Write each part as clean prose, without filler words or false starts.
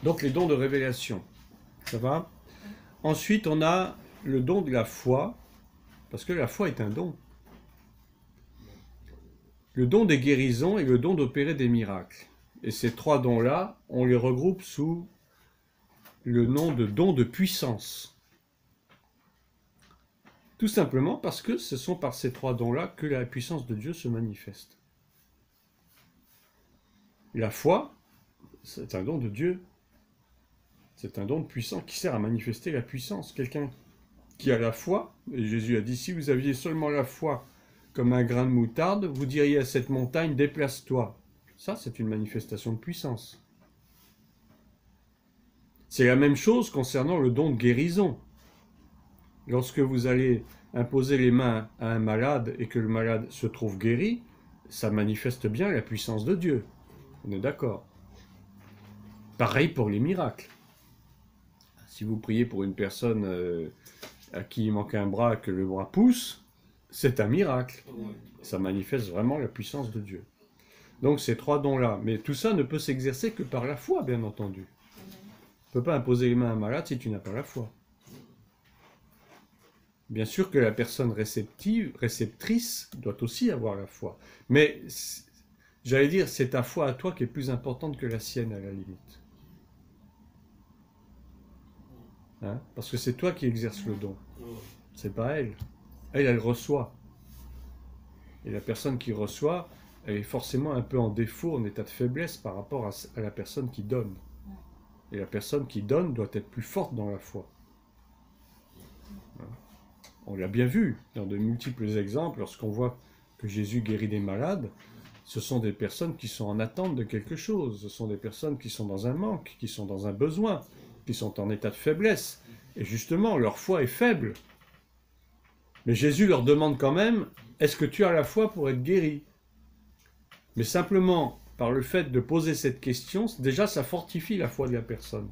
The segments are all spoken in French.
Donc les dons de révélation, ça va? Ensuite, on a le don de la foi, parce que la foi est un don. Le don des guérisons et le don d'opérer des miracles. Et ces trois dons-là, on les regroupe sous le nom de don de puissance. Tout simplement parce que ce sont par ces trois dons-là que la puissance de Dieu se manifeste. La foi, c'est un don de Dieu. C'est un don de puissance qui sert à manifester la puissance. Quelqu'un qui a la foi, et Jésus a dit, si vous aviez seulement la foi comme un grain de moutarde, vous diriez à cette montagne, déplace-toi. Ça, c'est une manifestation de puissance. C'est la même chose concernant le don de guérison. Lorsque vous allez imposer les mains à un malade et que le malade se trouve guéri, ça manifeste bien la puissance de Dieu. On est d'accord. Pareil pour les miracles. Si vous priez pour une personne à qui il manque un bras et que le bras pousse, c'est un miracle. Ça manifeste vraiment la puissance de Dieu. Donc ces trois dons-là. Mais tout ça ne peut s'exercer que par la foi, bien entendu. Tu ne peux pas imposer les mains à un malade si tu n'as pas la foi. Bien sûr que la personne réceptrice doit aussi avoir la foi. Mais j'allais dire, c'est ta foi à toi qui est plus importante que la sienne à la limite. Hein? Parce que c'est toi qui exerces le don. C'est pas elle. Elle reçoit. Et la personne qui reçoit, elle est forcément un peu en défaut, en état de faiblesse par rapport à la personne qui donne. Et la personne qui donne doit être plus forte dans la foi. On l'a bien vu dans de multiples exemples, lorsqu'on voit que Jésus guérit des malades, ce sont des personnes qui sont en attente de quelque chose, ce sont des personnes qui sont dans un manque, qui sont dans un besoin, qui sont en état de faiblesse. Et justement, leur foi est faible. Mais Jésus leur demande quand même, est-ce que tu as la foi pour être guéri? Mais simplement, par le fait de poser cette question, déjà ça fortifie la foi de la personne.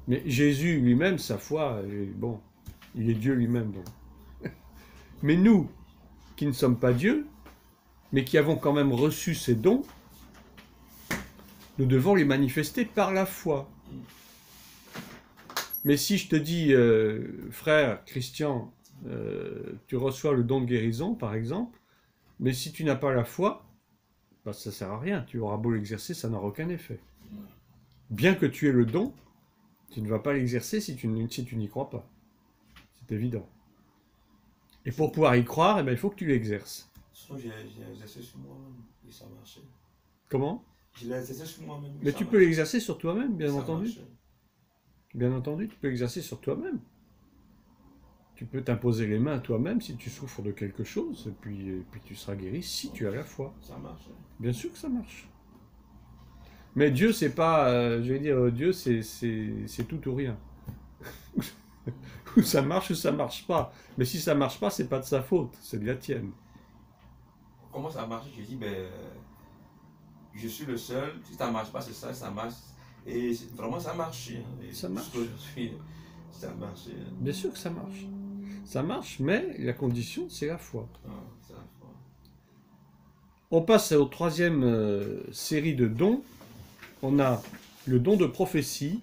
Mais Jésus lui-même, sa foi, bon, il est Dieu lui-même. Donc. Mais nous, qui ne sommes pas Dieu, mais qui avons quand même reçu ces dons, nous devons les manifester par la foi. Mais si je te dis, frère Christian, tu reçois le don de guérison, par exemple, mais si tu n'as pas la foi, bah, ça ne sert à rien. Tu auras beau l'exercer, ça n'aura aucun effet. Bien que tu aies le don, tu ne vas pas l'exercer si tu n'y crois pas. C'est évident. Et pour pouvoir y croire, eh ben, il faut que tu l'exerces. J'ai exercé sur moi-même et ça marchait. Comment? Je l'ai exercé sur moi-même. Mais tu peux l'exercer sur toi-même, bien entendu. Marchait. Bien entendu, tu peux l'exercer sur toi-même. Tu peux t'imposer les mains à toi-même si tu souffres de quelque chose, et puis tu seras guéri si tu as la foi. Ça marche. Bien sûr que ça marche. Mais Dieu, c'est pas, je vais dire, Dieu, c'est tout ou rien. Ou ça marche ou ça marche pas. Mais si ça marche pas, c'est pas de sa faute, c'est de la tienne. Comment ça marche? Je dis, ben, je suis le seul. Si ça marche pas, c'est ça, ça marche. Et vraiment, ça marche. Et Ça marche. Ça marche. Bien sûr que ça marche. Ça marche, mais la condition, c'est la foi. Ah, c'est la foi. On passe aux troisième série de dons. On a le don de prophétie.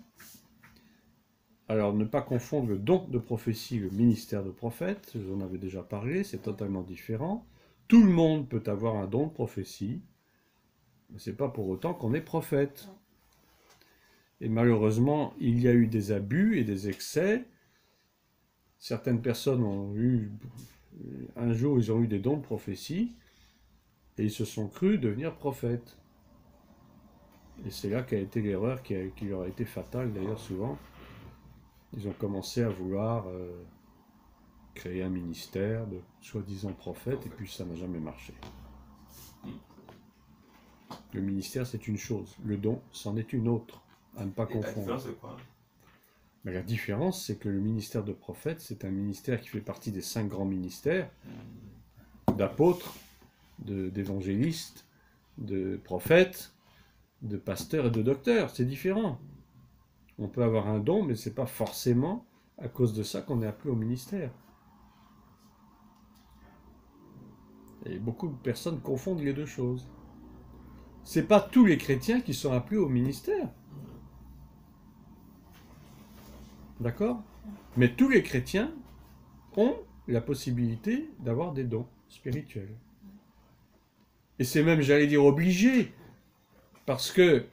Alors, ne pas confondre le don de prophétie et le ministère de prophète. J'en avais déjà parlé, c'est totalement différent. Tout le monde peut avoir un don de prophétie, mais ce n'est pas pour autant qu'on est prophète. Et malheureusement, il y a eu des abus et des excès. Certaines personnes ont eu, un jour, ils ont eu des dons de prophétie, et ils se sont crus devenir prophètes. Et c'est là qu'a été l'erreur qui leur a été fatale, d'ailleurs, souvent. Ils ont commencé à vouloir créer un ministère de soi-disant prophète, et puis ça n'a jamais marché. Le ministère, c'est une chose. Le don, c'en est une autre, à ne pas confondre. La différence, c'est quoi? Mais la différence, c'est que le ministère de prophète, c'est un ministère qui fait partie des 5 grands ministères, d'apôtres, d'évangélistes, de prophètes, de pasteurs et de docteurs. C'est différent. On peut avoir un don, mais ce n'est pas forcément à cause de ça qu'on est appelé au ministère. Et beaucoup de personnes confondent les deux choses. Ce n'est pas tous les chrétiens qui sont appelés au ministère. D'accord? Mais tous les chrétiens ont la possibilité d'avoir des dons spirituels. Et c'est même, j'allais dire, obligé, parce que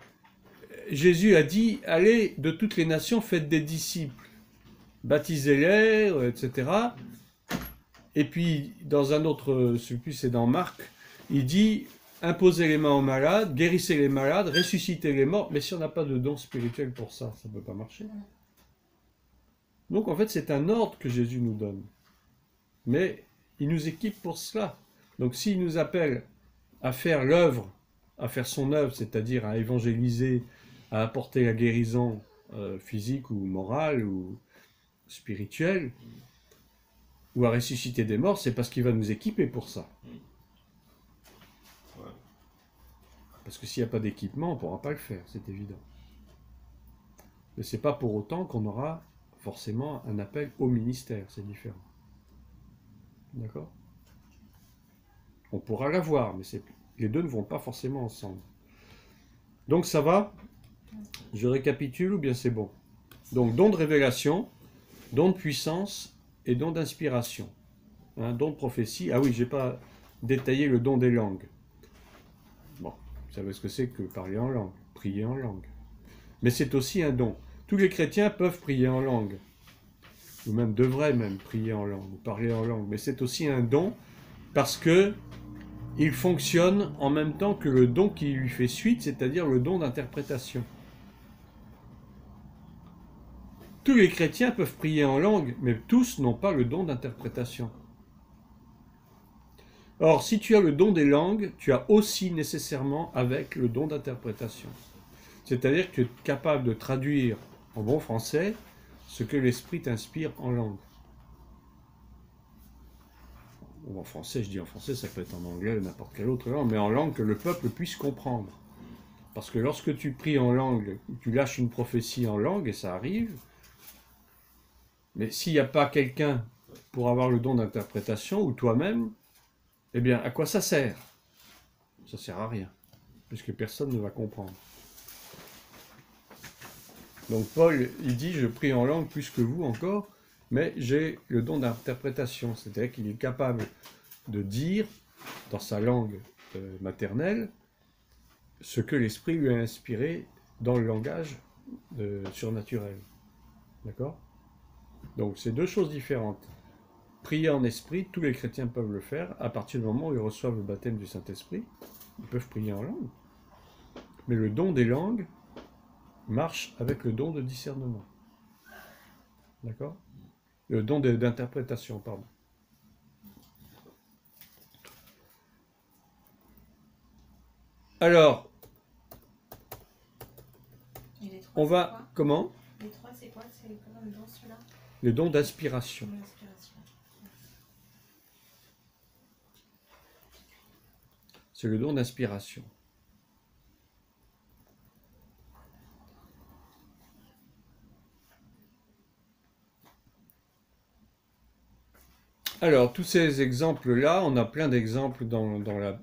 Jésus a dit, allez, de toutes les nations, faites des disciples, baptisez-les, etc. Et puis, dans un autre, je ne sais plus, c'est dans Marc, il dit, imposez les mains aux malades, guérissez les malades, ressuscitez les morts, mais si on n'a pas de don spirituel pour ça, ça ne peut pas marcher. Donc, en fait, c'est un ordre que Jésus nous donne. Mais il nous équipe pour cela. Donc, s'il nous appelle à faire l'œuvre, à faire son œuvre, c'est-à-dire à évangéliser, à apporter la guérison physique ou morale ou spirituelle, ou à ressusciter des morts, c'est parce qu'il va nous équiper pour ça. Parce que s'il n'y a pas d'équipement, on ne pourra pas le faire, c'est évident. Mais ce n'est pas pour autant qu'on aura forcément un appel au ministère, c'est différent. D'accord? On pourra l'avoir, mais les deux ne vont pas forcément ensemble. Donc ça va? Je récapitule ou bien c'est bon? Donc don de révélation, don de puissance et don d'inspiration. Don de prophétie. Ah oui, je n'ai pas détaillé le don des langues. Bon, vous savez ce que c'est que parler en langue, prier en langue. Mais c'est aussi un don. Tous les chrétiens peuvent prier en langue, ou même devraient même prier en langue, ou parler en langue. Mais c'est aussi un don parce que il fonctionne en même temps que le don qui lui fait suite, c'est-à-dire le don d'interprétation. Tous les chrétiens peuvent prier en langue, mais tous n'ont pas le don d'interprétation. Or, si tu as le don des langues, tu as aussi nécessairement avec le don d'interprétation. C'est-à-dire que tu es capable de traduire en bon français ce que l'Esprit t'inspire en langue. Ou en français, je dis en français, ça peut être en anglais ou n'importe quelle autre langue, mais en langue que le peuple puisse comprendre. Parce que lorsque tu pries en langue, tu lâches une prophétie en langue, et ça arrive, mais s'il n'y a pas quelqu'un pour avoir le don d'interprétation, ou toi-même, eh bien, à quoi ça sert? Ça ne sert à rien, puisque personne ne va comprendre. Donc Paul, il dit, je prie en langue plus que vous encore, mais j'ai le don d'interprétation, c'est-à-dire qu'il est capable de dire, dans sa langue maternelle, ce que l'Esprit lui a inspiré dans le langage surnaturel. D'accord? Donc c'est deux choses différentes. Prier en esprit, tous les chrétiens peuvent le faire, à partir du moment où ils reçoivent le baptême du Saint-Esprit, ils peuvent prier en langue. Mais le don des langues marche avec le don de discernement. D'accord? Le don d'interprétation, pardon. Alors, on va... Comment? Les trois, c'est quoi? C'est comment le don, celui-là? Le don d'inspiration. C'est le don d'inspiration. Alors, tous ces exemples-là, on a plein d'exemples dans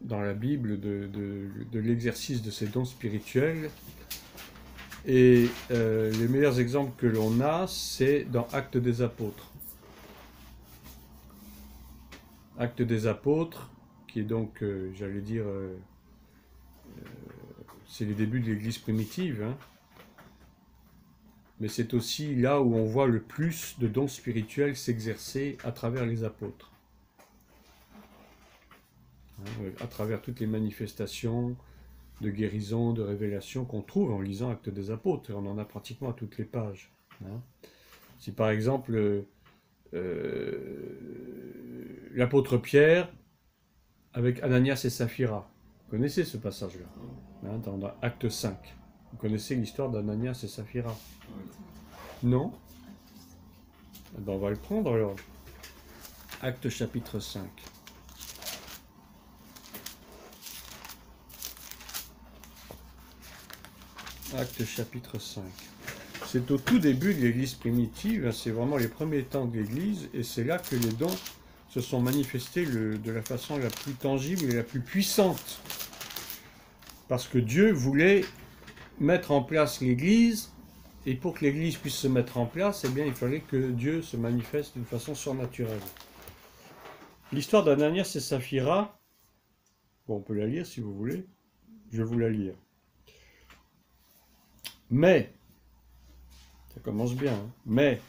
la Bible de l'exercice de ces dons spirituels. Et les meilleurs exemples que l'on a, c'est dans Actes des Apôtres. Actes des Apôtres, qui est donc, j'allais dire, c'est les débuts de l'Église primitive, hein. Mais c'est aussi là où on voit le plus de dons spirituels s'exercer à travers les apôtres. À travers toutes les manifestations de guérison, de révélation qu'on trouve en lisant Actes des Apôtres. On en a pratiquement à toutes les pages. Si par exemple l'apôtre Pierre avec Ananias et Saphira, vous connaissez ce passage-là, dans Acte 5. Vous connaissez l'histoire d'Ananias et Saphira? Non? Eh ben on va le prendre alors. Acte chapitre 5. Acte chapitre 5. C'est au tout début de l'Église primitive, c'est vraiment les premiers temps de l'Église, et c'est là que les dons se sont manifestés de la façon la plus tangible et la plus puissante. Parce que Dieu voulait mettre en place l'Église Et pour que l'Église puisse se mettre en place, eh bien, il fallait que Dieu se manifeste d'une façon surnaturelle. L'histoire d'Ananias et Saphira, bon, on peut la lire si vous voulez, je vais vous la lire. Mais, ça commence bien, hein, mais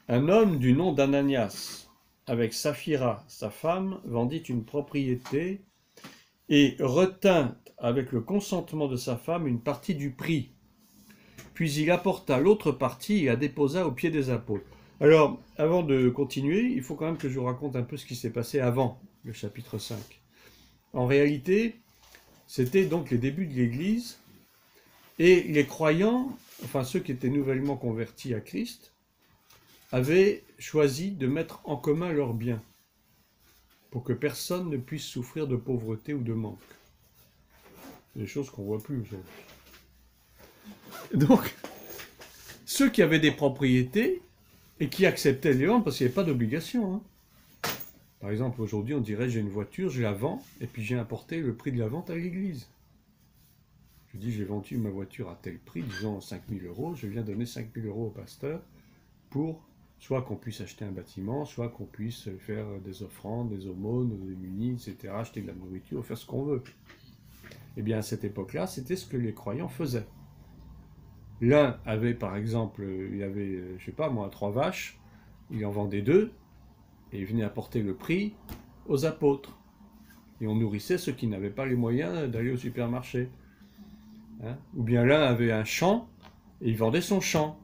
un homme du nom d'Ananias, avec Saphira, sa femme, vendit une propriété et retint avec le consentement de sa femme une partie du prix. Puis il apporta l'autre partie et la déposa aux pieds des apôtres. Alors, avant de continuer, il faut quand même que je vous raconte un peu ce qui s'est passé avant le chapitre 5. En réalité, c'était donc les débuts de l'Église, et les croyants, enfin ceux qui étaient nouvellement convertis à Christ, avaient choisi de mettre en commun leurs biens, pour que personne ne puisse souffrir de pauvreté ou de manque. Des choses qu'on ne voit plus aujourd'hui. Donc, ceux qui avaient des propriétés et qui acceptaient les vendre, parce qu'il n'y avait pas d'obligation. Hein. Par exemple, aujourd'hui, on dirait j'ai une voiture, je la vends, et puis j'ai apporté le prix de la vente à l'église. Je dis j'ai vendu ma voiture à tel prix, disons 5 000 €, je viens donner 5 000 € au pasteur pour soit qu'on puisse acheter un bâtiment, soit qu'on puisse faire des offrandes, des aumônes, des munis, etc., acheter de la nourriture, faire ce qu'on veut. Eh bien, à cette époque-là, c'était ce que les croyants faisaient. L'un avait, par exemple, il avait, je sais pas moi, 3 vaches, il en vendait 2, et il venait apporter le prix aux apôtres. Et on nourrissait ceux qui n'avaient pas les moyens d'aller au supermarché. Hein? Ou bien l'un avait un champ, et il vendait son champ.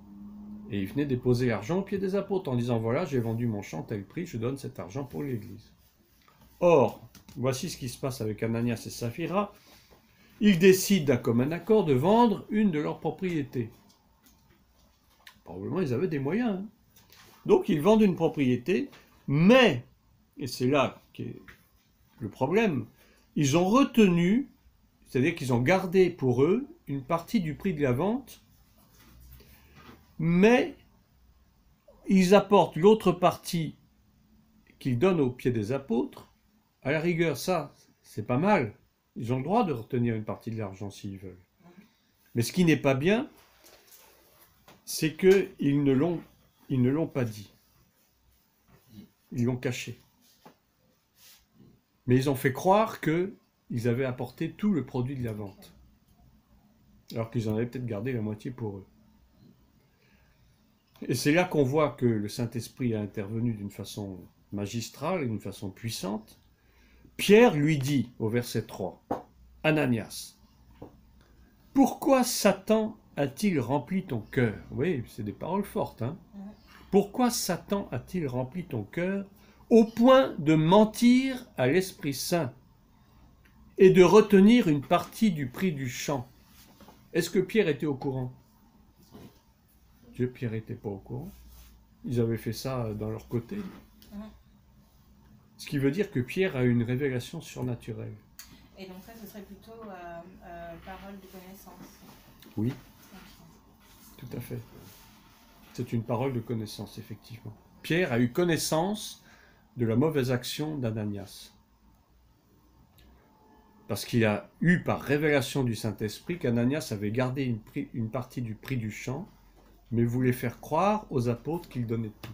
Et il venait déposer l'argent au pied des apôtres en disant, voilà, j'ai vendu mon champ tel prix, je donne cet argent pour l'église. Or, voici ce qui se passe avec Ananias et Saphira. Ils décident d'un commun accord de vendre une de leurs propriétés. Probablement, ils avaient des moyens. Hein. Donc, ils vendent une propriété, mais, et c'est là qu'est le problème, ils ont retenu, c'est-à-dire qu'ils ont gardé pour eux une partie du prix de la vente, mais ils apportent l'autre partie qu'ils donnent aux pieds des apôtres. À la rigueur, ça, c'est pas mal. Ils ont le droit de retenir une partie de l'argent s'ils veulent. Mais ce qui n'est pas bien, c'est qu'ils ne l'ont pas dit. Ils l'ont caché. Mais ils ont fait croire qu'ils avaient apporté tout le produit de la vente. Alors qu'ils en avaient peut-être gardé la moitié pour eux. Et c'est là qu'on voit que le Saint-Esprit a intervenu d'une façon magistrale et d'une façon puissante. Pierre lui dit, au verset 3, « Ananias, pourquoi Satan a-t-il rempli ton cœur ?» Oui, c'est des paroles fortes. Hein. Pourquoi Satan a-t-il rempli ton cœur au point de mentir à l'Esprit Saint et de retenir une partie du prix du champ? Est-ce que Pierre était au courant? Pierre n'était pas au courant. Ils avaient fait ça dans leur côté. Ce qui veut dire que Pierre a eu une révélation surnaturelle. Et donc ça, ce serait plutôt parole de connaissance. Oui, tout à fait. C'est une parole de connaissance, effectivement. Pierre a eu connaissance de la mauvaise action d'Ananias. Parce qu'il a eu par révélation du Saint-Esprit qu'Ananias avait gardé une partie du prix du champ, mais voulait faire croire aux apôtres qu'il donnait tout.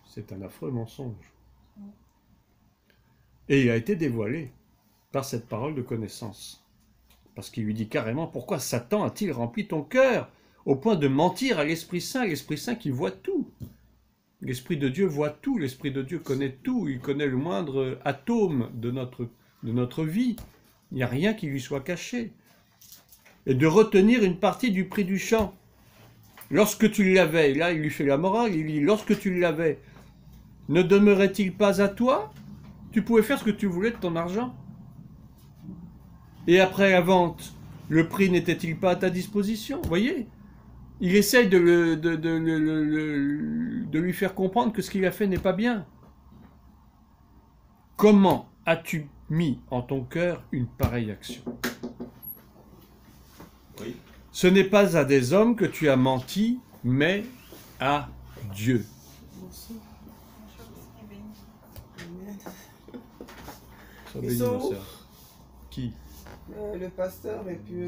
C'est un affreux mensonge. Et il a été dévoilé par cette parole de connaissance. Parce qu'il lui dit carrément, pourquoi Satan a-t-il rempli ton cœur au point de mentir à l'Esprit Saint qui voit tout. L'Esprit de Dieu voit tout, l'Esprit de Dieu connaît tout, il connaît le moindre atome de notre vie. Il n'y a rien qui lui soit caché. Et de retenir une partie du prix du champ. Lorsque tu l'avais, là il lui fait la morale, il dit, lorsque tu l'avais, ne demeurait-il pas à toi? Tu pouvais faire ce que tu voulais de ton argent. Et après la vente, le prix n'était-il pas à ta disposition? Vous voyez? Il essaye de lui faire comprendre que ce qu'il a fait n'est pas bien. Comment as-tu mis en ton cœur une pareille action? Oui. Ce n'est pas à des hommes que tu as menti, mais à Dieu. Ça bénit, ma sœur. Qui? Le pasteur et puis